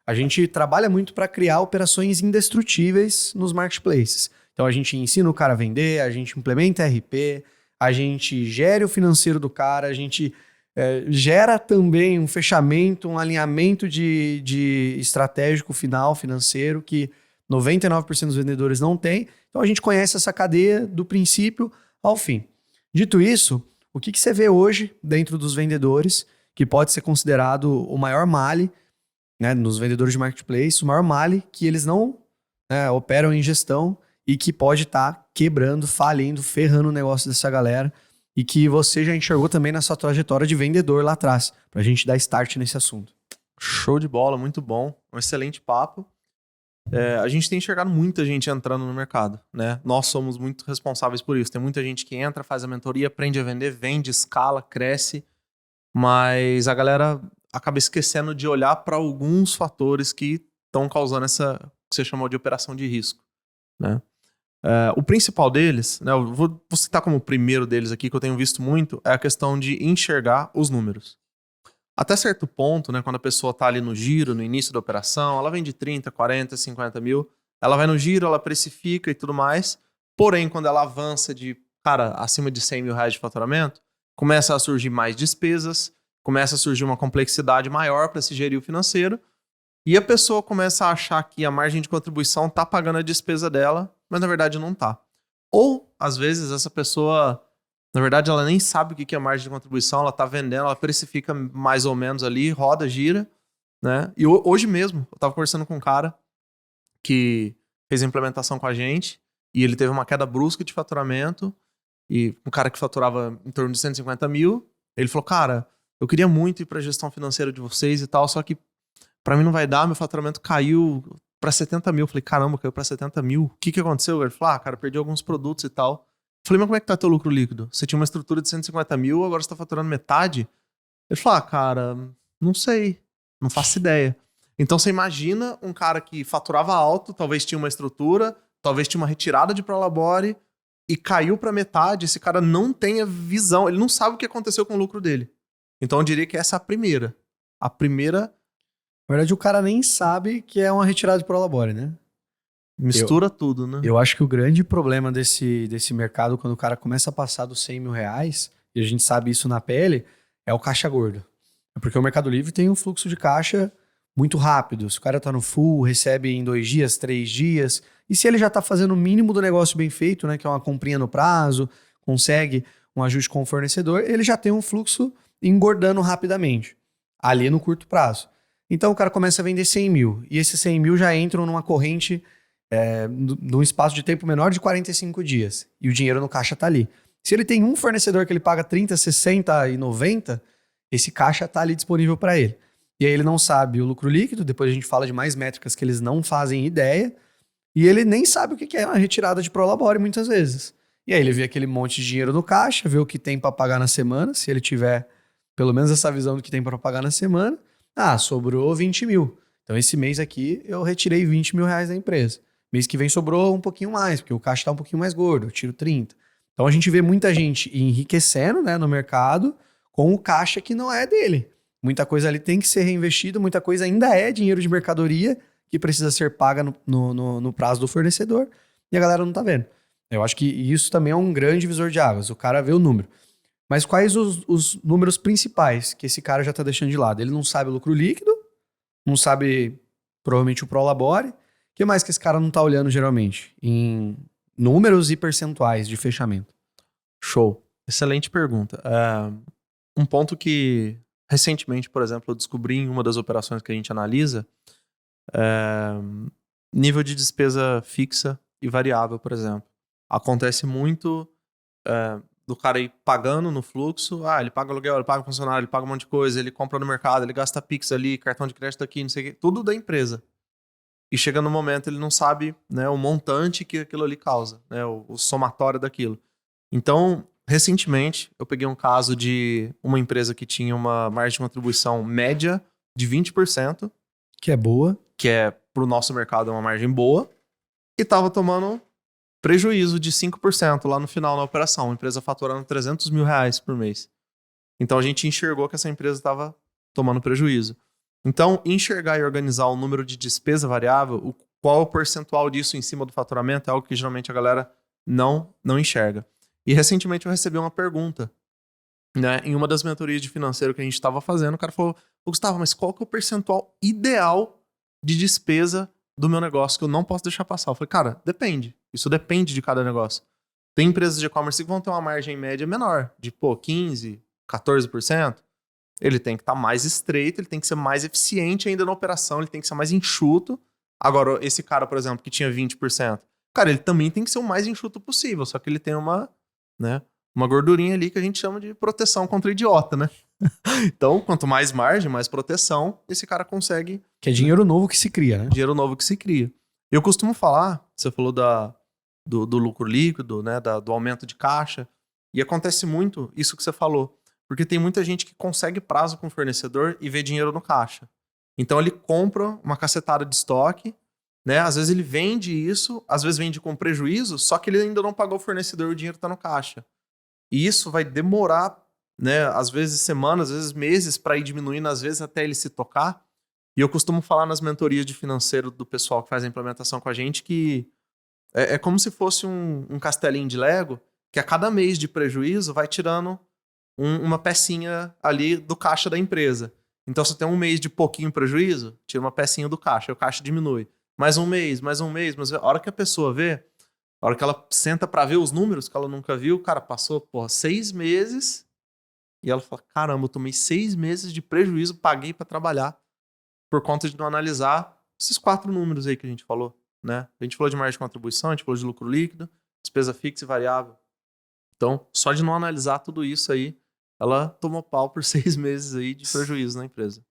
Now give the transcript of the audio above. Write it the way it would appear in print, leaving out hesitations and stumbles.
A gente trabalha muito para criar operações indestrutíveis nos marketplaces. Então a gente ensina o cara a vender, a gente implementa RP, a gente gera o financeiro do cara, a gente gera também um fechamento, um alinhamento de estratégico final financeiro que 99% dos vendedores não tem. Então a gente conhece essa cadeia do princípio ao fim. Dito isso, o que você vê hoje dentro dos vendedores que pode ser considerado o maior male, né, nos vendedores de marketplace, o maior male que eles não operam em gestão e que pode estar quebrando, falindo, ferrando o negócio dessa galera e que você já enxergou também na sua trajetória de vendedor lá atrás, pra gente dar start nesse assunto. Show de bola, muito bom, um excelente papo. A gente tem enxergado muita gente entrando no mercado, né? Nós somos muito responsáveis por isso. Tem muita gente que entra, faz a mentoria, aprende a vender, vende, escala, cresce, mas a galera acaba esquecendo de olhar para alguns fatores que estão causando essa que você chamou de operação de risco, né? O principal deles, né, eu vou citar como o primeiro deles aqui, que eu tenho visto muito, é a questão de enxergar os números. Até certo ponto, né, quando a pessoa está ali no giro, no início da operação, ela vende 30, 40, 50 mil, ela vai no giro, ela precifica e tudo mais, porém, quando ela avança de, cara, acima de 100 mil reais de faturamento, começa a surgir mais despesas, começa a surgir uma complexidade maior para se gerir o financeiro, e a pessoa começa a achar que a margem de contribuição está pagando a despesa dela, mas na verdade não está. Ou, às vezes, essa pessoa, na verdade, ela nem sabe o que é margem de contribuição, ela está vendendo, ela precifica mais ou menos ali, roda, gira, né? E hoje mesmo, eu estava conversando com um cara que fez a implementação com a gente e ele teve uma queda brusca de faturamento e um cara que faturava em torno de 150 mil, ele falou, cara, eu queria muito ir para a gestão financeira de vocês e tal, só que pra mim não vai dar, meu faturamento caiu pra 70 mil. Eu falei, caramba, caiu pra 70 mil. O que aconteceu? Ele falou, cara, perdi alguns produtos e tal. Eu falei, mas como é que tá teu lucro líquido? Você tinha uma estrutura de 150 mil, agora você tá faturando metade? Ele falou, cara, não sei, não faço ideia. Então você imagina um cara que faturava alto, talvez tinha uma estrutura, talvez tinha uma retirada de Prolabore e caiu pra metade, esse cara não tem a visão, ele não sabe o que aconteceu com o lucro dele. Então eu diria que essa é a primeira. A primeira... Na verdade, o cara nem sabe que é uma retirada de Prolabore, né? Mistura tudo, né? Eu acho que o grande problema desse mercado, quando o cara começa a passar dos 100 mil reais, e a gente sabe isso na pele, é o caixa gordo. É porque o Mercado Livre tem um fluxo de caixa muito rápido. Se o cara tá no full, recebe em 2 dias, 3 dias, e se ele já tá fazendo o mínimo do negócio bem feito, né, que é uma comprinha no prazo, consegue um ajuste com o fornecedor, ele já tem um fluxo engordando rapidamente, ali no curto prazo. Então o cara começa a vender 100 mil, e esses 100 mil já entram numa corrente num espaço de tempo menor de 45 dias, e o dinheiro no caixa tá ali. Se ele tem um fornecedor que ele paga 30, 60 e 90, esse caixa tá ali disponível para ele. E aí ele não sabe o lucro líquido, depois a gente fala de mais métricas que eles não fazem ideia, e ele nem sabe o que é uma retirada de Prolabore muitas vezes. E aí ele vê aquele monte de dinheiro no caixa, vê o que tem para pagar na semana, se ele tiver pelo menos essa visão do que tem para pagar na semana. Sobrou 20 mil. Então esse mês aqui eu retirei 20 mil reais da empresa. Mês que vem sobrou um pouquinho mais, porque o caixa está um pouquinho mais gordo, eu tiro 30. Então a gente vê muita gente enriquecendo, né, no mercado com o caixa que não é dele. Muita coisa ali tem que ser reinvestida, muita coisa ainda é dinheiro de mercadoria que precisa ser paga no prazo do fornecedor e a galera não tá vendo. Eu acho que isso também é um grande divisor de águas, o cara vê o número. Mas quais os números principais que esse cara já está deixando de lado? Ele não sabe o lucro líquido, não sabe provavelmente o Prolabore. O que mais que esse cara não está olhando geralmente? Em números e percentuais de fechamento. Show. Excelente pergunta. Um ponto que recentemente, por exemplo, eu descobri em uma das operações que a gente analisa, nível de despesa fixa e variável, por exemplo. Acontece muito do cara ir pagando no fluxo, ele paga aluguel, ele paga funcionário, ele paga um monte de coisa, ele compra no mercado, ele gasta Pix ali, cartão de crédito aqui, não sei o quê, tudo da empresa. E chega no momento ele não sabe, né, o montante que aquilo ali causa, né, o somatório daquilo. Então, recentemente, eu peguei um caso de uma empresa que tinha uma margem de contribuição média de 20%, que é boa, que é pro nosso mercado uma margem boa, e estava tomando prejuízo de 5% lá no final da operação. Uma empresa faturando 300 mil reais por mês. Então a gente enxergou que essa empresa estava tomando prejuízo. Então, enxergar e organizar o número de despesa variável, qual é o percentual disso em cima do faturamento, é algo que geralmente a galera não enxerga. E recentemente eu recebi uma pergunta, né, em uma das mentorias de financeiro que a gente estava fazendo, o cara falou, Gustavo, mas qual que é o percentual ideal de despesa do meu negócio que eu não posso deixar passar? Eu falei, cara, depende. Isso depende de cada negócio. Tem empresas de e-commerce que vão ter uma margem média menor, de 15%, 14%. Ele tem que estar mais estreito, ele tem que ser mais eficiente ainda na operação, ele tem que ser mais enxuto. Agora, esse cara, por exemplo, que tinha 20%, cara, ele também tem que ser o mais enxuto possível, só que ele tem uma gordurinha ali que a gente chama de proteção contra idiota, né? Então, quanto mais margem, mais proteção, esse cara consegue... Que é dinheiro novo que se cria, né? Dinheiro novo que se cria. Eu costumo falar, você falou do lucro líquido, né, do aumento de caixa, e acontece muito isso que você falou. Porque tem muita gente que consegue prazo com o fornecedor e vê dinheiro no caixa. Então ele compra uma cacetada de estoque, né? Às vezes ele vende isso, às vezes vende com prejuízo, só que ele ainda não pagou o fornecedor e o dinheiro está no caixa. E isso vai demorar, né? Às vezes semanas, às vezes meses para ir diminuindo, às vezes até ele se tocar. E eu costumo falar nas mentorias de financeiro do pessoal que faz a implementação com a gente que é como se fosse um castelinho de Lego que a cada mês de prejuízo vai tirando uma pecinha ali do caixa da empresa. Então, se tem um mês de pouquinho prejuízo, tira uma pecinha do caixa, aí o caixa diminui. Mais um mês, mas a hora que a pessoa vê, a hora que ela senta pra ver os números que ela nunca viu, cara, passou, 6 meses e ela fala, caramba, eu tomei 6 meses de prejuízo, paguei pra trabalhar por conta de não analisar esses 4 números aí que a gente falou, né? A gente falou de margem de contribuição, a gente falou de lucro líquido, despesa fixa e variável. Então, só de não analisar tudo isso aí, ela tomou pau por 6 meses aí de prejuízo na empresa.